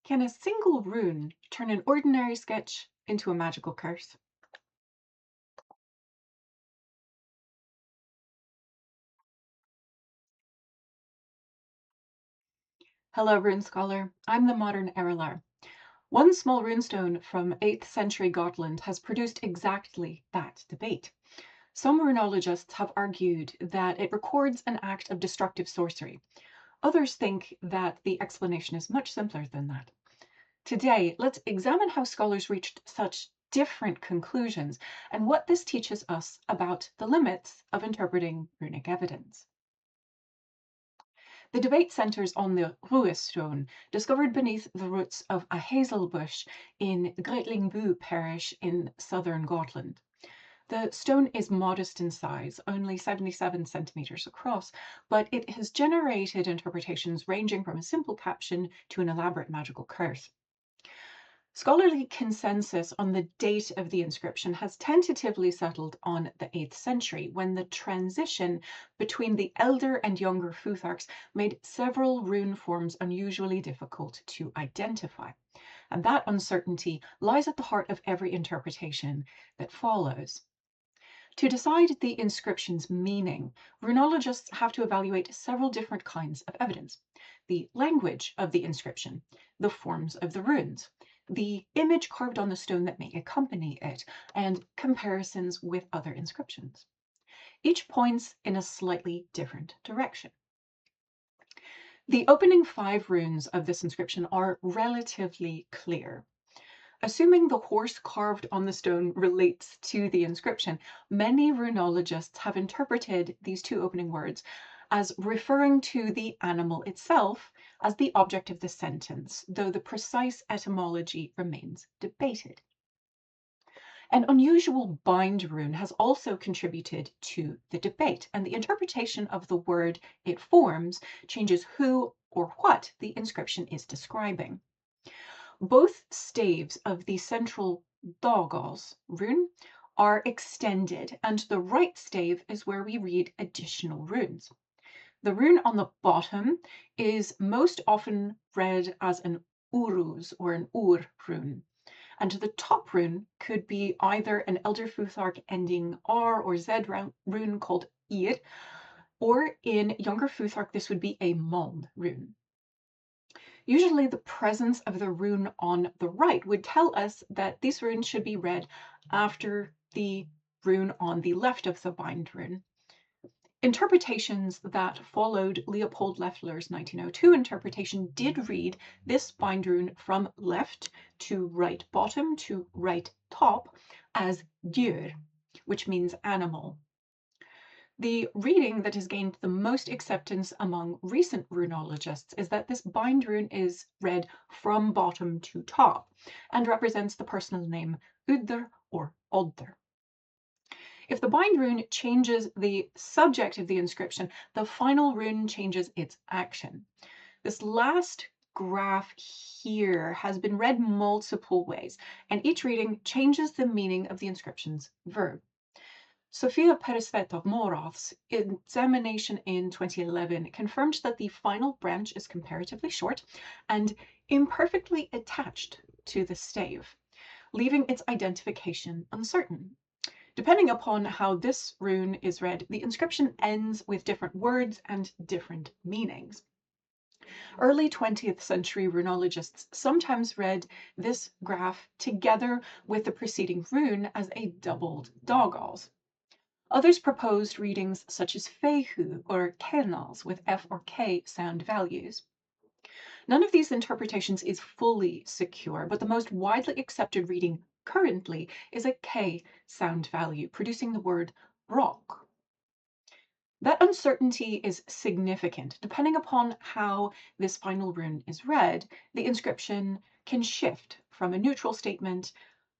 Can a single rune turn an ordinary sketch into a magical curse? Hello, rune scholar. I'm the modern Erilar. One small runestone from 8th century Gotland has produced exactly that debate. Some runologists have argued that it records an act of destructive sorcery. Others think that the explanation is much simpler than that. Today, let's examine how scholars reached such different conclusions and what this teaches us about the limits of interpreting runic evidence. The debate centers on the Runestone, discovered beneath the roots of a hazel bush in Gretlingbø parish in southern Gotland. The stone is modest in size, only 77 centimeters across, but it has generated interpretations ranging from a simple caption to an elaborate magical curse. Scholarly consensus on the date of the inscription has tentatively settled on the 8th century, when the transition between the Elder and Younger Futharks made several rune forms unusually difficult to identify. And that uncertainty lies at the heart of every interpretation that follows. To decide the inscription's meaning, runologists have to evaluate several different kinds of evidence: the language of the inscription, the forms of the runes, the image carved on the stone that may accompany it, and comparisons with other inscriptions. Each points in a slightly different direction. The opening 5 runes of this inscription are relatively clear. Assuming the horse carved on the stone relates to the inscription, many runologists have interpreted these 2 opening words as referring to the animal itself as the object of the sentence, though the precise etymology remains debated. An unusual bind rune has also contributed to the debate, and the interpretation of the word it forms changes who or what the inscription is describing. Both staves of the central dagos rune are extended, and the right stave is where we read additional runes. The rune on the bottom is most often read as an uruz or an ur rune, and the top rune could be either an Elder Futhark ending R or Z rune called Ir, or in Younger Futhark this would be a Malm rune. Usually the presence of the rune on the right would tell us that this rune should be read after the rune on the left of the bind rune. Interpretations that followed Leopold Loeffler's 1902 interpretation did read this bind rune from left to right bottom to right top as dyr, which means animal. The reading that has gained the most acceptance among recent runologists is that this bind rune is read from bottom to top and represents the personal name Uddr or Uddr. If the bind rune changes the subject of the inscription, the final rune changes its action. This last graph here has been read multiple ways, and each reading changes the meaning of the inscription's verb. Sophia Pereswetoff-morath's examination in 2011 confirmed that the final branch is comparatively short and imperfectly attached to the stave, leaving its identification uncertain. Depending upon how this rune is read, the inscription ends with different words and different meanings. Early 20th century runologists sometimes read this graph together with the preceding rune as a doubled dagos. Others proposed readings such as fehu or kenals with F or K sound values. None of these interpretations is fully secure, but the most widely accepted reading currently is a K sound value, producing the word rock. That uncertainty is significant. Depending upon how this final rune is read, the inscription can shift from a neutral statement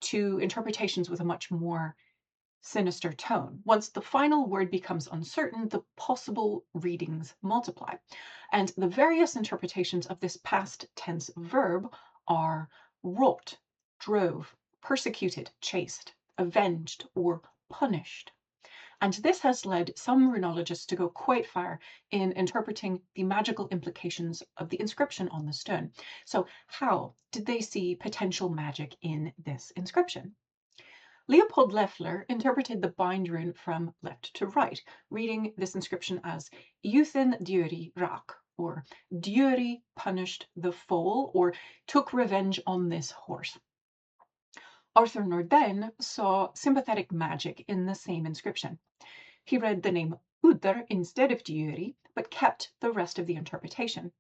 to interpretations with a much more sinister tone. Once the final word becomes uncertain, the possible readings multiply. And the various interpretations of this past tense verb are wrought, drove, persecuted, chased, avenged, or punished. and this has led some runologists to go quite far in interpreting the magical implications of the inscription on the stone. So how did they see potential magic in this inscription? Leopold Leffler interpreted the bind rune from left to right, reading this inscription as Euthen Diuri Rak, or Diuri punished the foal, or took revenge on this horse. Arthur Norden saw sympathetic magic in the same inscription. He read the name Uddr instead of Diuri, but kept the rest of the interpretation.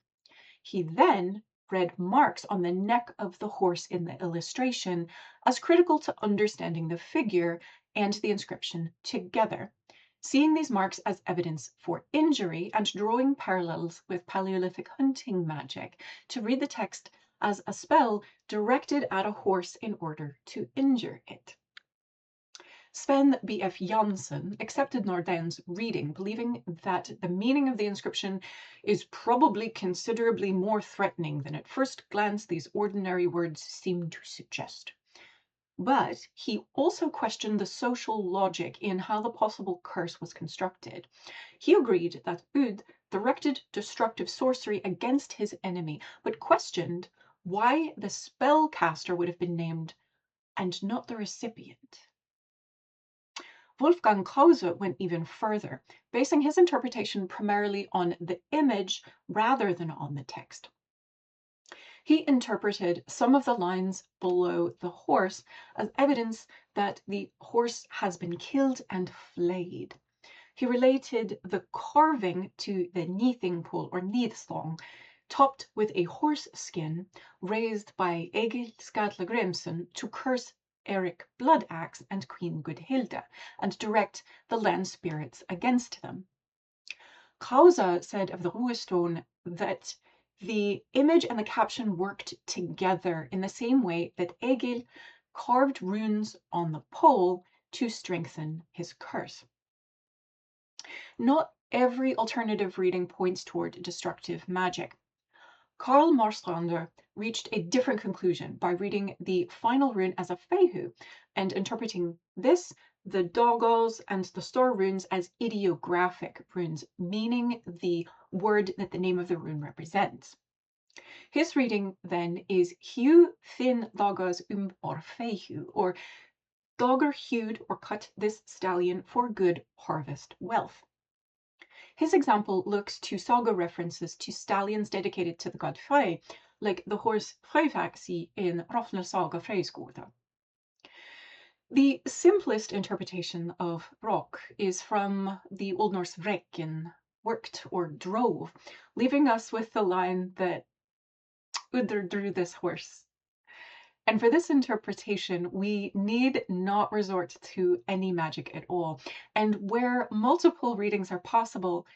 He then read marks on the neck of the horse in the illustration as critical to understanding the figure and the inscription together, seeing these marks as evidence for injury and drawing parallels with Paleolithic hunting magic to read the text as a spell directed at a horse in order to injure it. Sven B.F. Janssen accepted Norden's reading, believing that the meaning of the inscription is probably considerably more threatening than at first glance these ordinary words seem to suggest. But he also questioned the social logic in how the possible curse was constructed. He agreed that Uddr directed destructive sorcery against his enemy, but questioned why the spellcaster would have been named and not the recipient. Wolfgang Krause went even further, basing his interpretation primarily on the image rather than on the text. He interpreted some of the lines below the horse as evidence that the horse has been killed and flayed. He related the carving to the Nithingpol or Nithsong, topped with a horse skin, raised by Egil Skallagrimsson to curse Eric Bloodaxe and Queen Gudhilda, and direct the land spirits against them. Krause said of the Ruestone that the image and the caption worked together in the same way that Egil carved runes on the pole to strengthen his curse. Not every alternative reading points toward destructive magic. Karl Marstrander reached a different conclusion by reading the final rune as a fehu and interpreting this, the doggos, and the star runes as ideographic runes, meaning the word that the name of the rune represents. His reading then is Hew thin doggos or fehu, or dogger hewed or cut this stallion for good harvest wealth. His example looks to saga references to stallions dedicated to the god Frey, like the horse Freyfaxi in Rofnir Saga Freyskoda. The simplest interpretation of rock is from the Old Norse rekin, worked or drove, leaving us with the line that Uddr drew this horse. And for this interpretation, we need not resort to any magic at all. And where multiple readings are possible,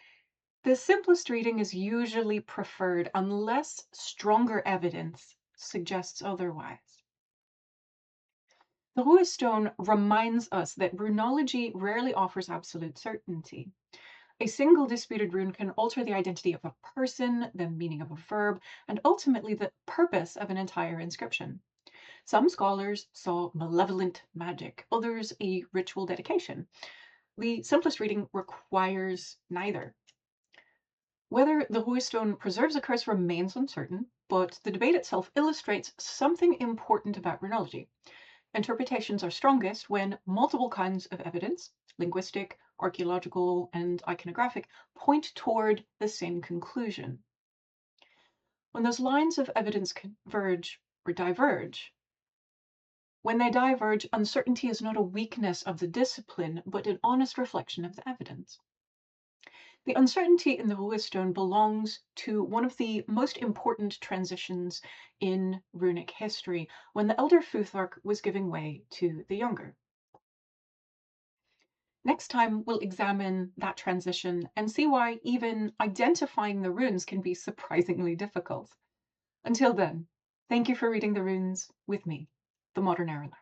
the simplest reading is usually preferred unless stronger evidence suggests otherwise. The Ruestone reminds us that runology rarely offers absolute certainty. A single disputed rune can alter the identity of a person, the meaning of a verb, and ultimately the purpose of an entire inscription. Some scholars saw malevolent magic, others a ritual dedication. The simplest reading requires neither. Whether the Ruestone preserves a curse remains uncertain, but the debate itself illustrates something important about runology. Interpretations are strongest when multiple kinds of evidence, linguistic, archaeological, and iconographic, point toward the same conclusion. When those lines of evidence converge or diverge, when they diverge, uncertainty is not a weakness of the discipline, but an honest reflection of the evidence. The uncertainty in the Ruestone belongs to one of the most important transitions in runic history, when the Elder Futhark was giving way to the Younger. Next time, we'll examine that transition and see why even identifying the runes can be surprisingly difficult. Until then, thank you for reading the runes with me, the Modern Erilar.